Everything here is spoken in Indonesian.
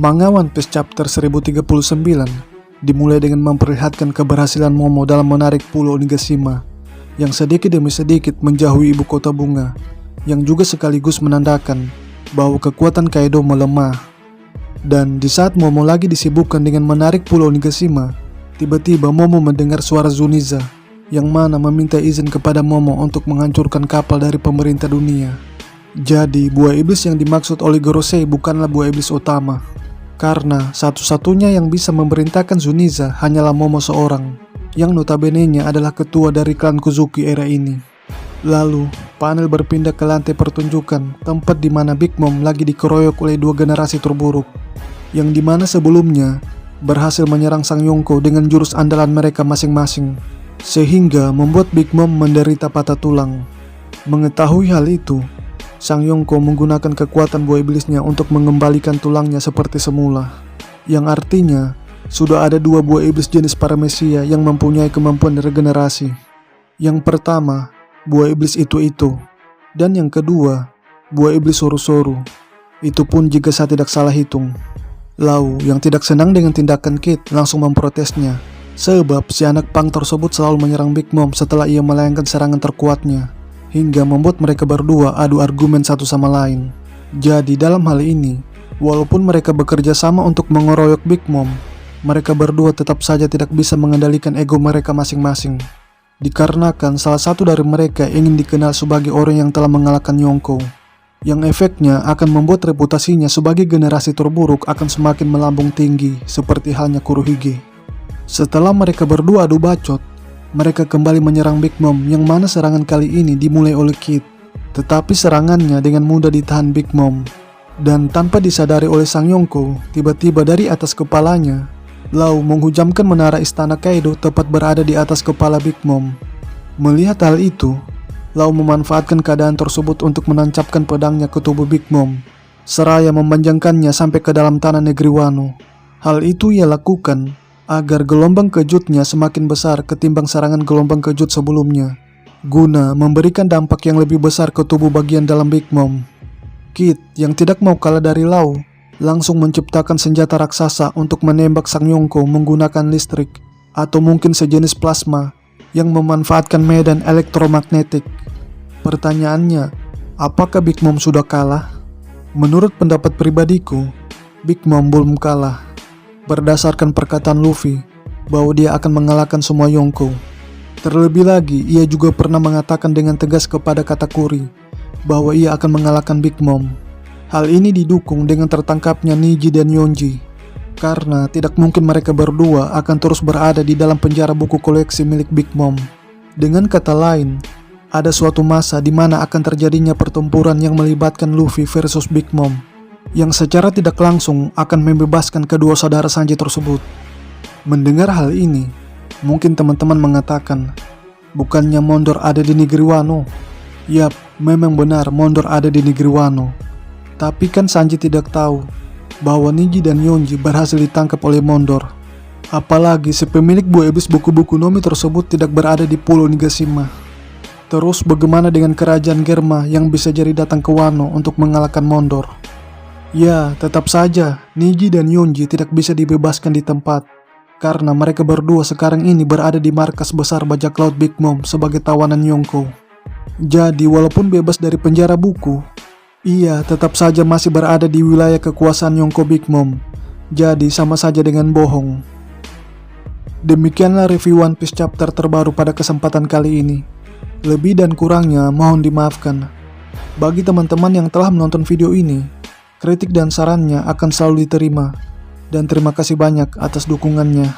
Manga One Piece Chapter 1039 dimulai dengan memperlihatkan keberhasilan Momo dalam menarik Pulau Onigashima yang sedikit demi sedikit menjauhi ibu kota bunga, yang juga sekaligus menandakan bahwa kekuatan Kaido melemah. Dan di saat Momo lagi disibukkan dengan menarik Pulau Onigashima, tiba-tiba Momo mendengar suara Zuniza yang mana meminta izin kepada Momo untuk menghancurkan kapal dari pemerintah dunia. Jadi buah iblis yang dimaksud oleh Gorosei bukanlah buah iblis utama, karena satu-satunya yang bisa memerintahkan Zuniza hanyalah Momo seorang, yang notabene-nya adalah ketua dari klan Kozuki era ini. Lalu, panel berpindah ke lantai pertunjukan, tempat di mana Big Mom lagi dikeroyok oleh dua generasi terburuk, yang dimana sebelumnya berhasil menyerang Sang Yonko dengan jurus andalan mereka masing-masing, sehingga membuat Big Mom menderita patah tulang. Mengetahui hal itu, Sang Yonko menggunakan kekuatan buah iblisnya untuk mengembalikan tulangnya seperti semula, yang artinya sudah ada dua buah iblis jenis paramesia yang mempunyai kemampuan regenerasi. Yang pertama, buah iblis itu, dan yang kedua, buah iblis Soru-Soru. Itu pun jika saya tidak salah hitung. Lau yang tidak senang dengan tindakan Kid langsung memprotesnya, sebab si anak pang tersebut selalu menyerang Big Mom setelah ia melayangkan serangan terkuatnya, hingga membuat mereka berdua adu argumen satu sama lain. Jadi dalam hal ini, walaupun mereka bekerja sama untuk mengeroyok Big Mom, mereka berdua tetap saja tidak bisa mengendalikan ego mereka masing-masing. Dikarenakan salah satu dari mereka ingin dikenal sebagai orang yang telah mengalahkan Yonko, yang efeknya akan membuat reputasinya sebagai generasi terburuk akan semakin melambung tinggi, seperti halnya Kurohige. Setelah mereka berdua adu bacot, mereka kembali menyerang Big Mom, yang mana serangan kali ini dimulai oleh Kid. Tetapi serangannya dengan mudah ditahan Big Mom, dan tanpa disadari oleh Sang Yonko, tiba-tiba dari atas kepalanya Lau menghujamkan menara istana Kaido tepat berada di atas kepala Big Mom. Melihat hal itu, Lau memanfaatkan keadaan tersebut untuk menancapkan pedangnya ke tubuh Big Mom, seraya memanjangkannya sampai ke dalam tanah negeri Wano. Hal itu ia lakukan agar gelombang kejutnya semakin besar ketimbang serangan gelombang kejut sebelumnya, guna memberikan dampak yang lebih besar ke tubuh bagian dalam Big Mom. Kid yang tidak mau kalah dari Lau langsung menciptakan senjata raksasa untuk menembak Sang Yonko menggunakan listrik atau mungkin sejenis plasma yang memanfaatkan medan elektromagnetik. Pertanyaannya, apakah Big Mom sudah kalah? Menurut pendapat pribadiku, Big Mom belum kalah. Berdasarkan perkataan Luffy bahwa dia akan mengalahkan semua Yonko. Terlebih lagi, ia juga pernah mengatakan dengan tegas kepada Katakuri bahwa ia akan mengalahkan Big Mom. Hal ini didukung dengan tertangkapnya Niji dan Yonji, karena tidak mungkin mereka berdua akan terus berada di dalam penjara buku koleksi milik Big Mom. Dengan kata lain, ada suatu masa di mana akan terjadinya pertempuran yang melibatkan Luffy versus Big Mom, yang secara tidak langsung akan membebaskan kedua saudara Sanji tersebut. Mendengar hal ini, mungkin teman-teman mengatakan, bukannya Mondor ada di negeri Wano? Yap, memang benar Mondor ada di negeri Wano. Tapi kan Sanji tidak tahu bahwa Niji dan Yonji berhasil ditangkap oleh Mondor. Apalagi si pemilik buah iblis buku-buku Nomi tersebut tidak berada di Pulau Onigashima. Terus bagaimana dengan kerajaan Germa yang bisa jadi datang ke Wano untuk mengalahkan Mondor? Ya, tetap saja Niji dan Yonji tidak bisa dibebaskan di tempat, karena mereka berdua sekarang ini berada di markas besar bajak laut Big Mom sebagai tawanan Yonko. Jadi walaupun bebas dari penjara buku, ia tetap saja masih berada di wilayah kekuasaan Yonko Big Mom. Jadi sama saja dengan bohong. Demikianlah review One Piece chapter terbaru pada kesempatan kali ini. Lebih dan kurangnya mohon dimaafkan. Bagi teman-teman yang telah menonton video ini, kritik dan sarannya akan selalu diterima. Dan terima kasih banyak atas dukungannya.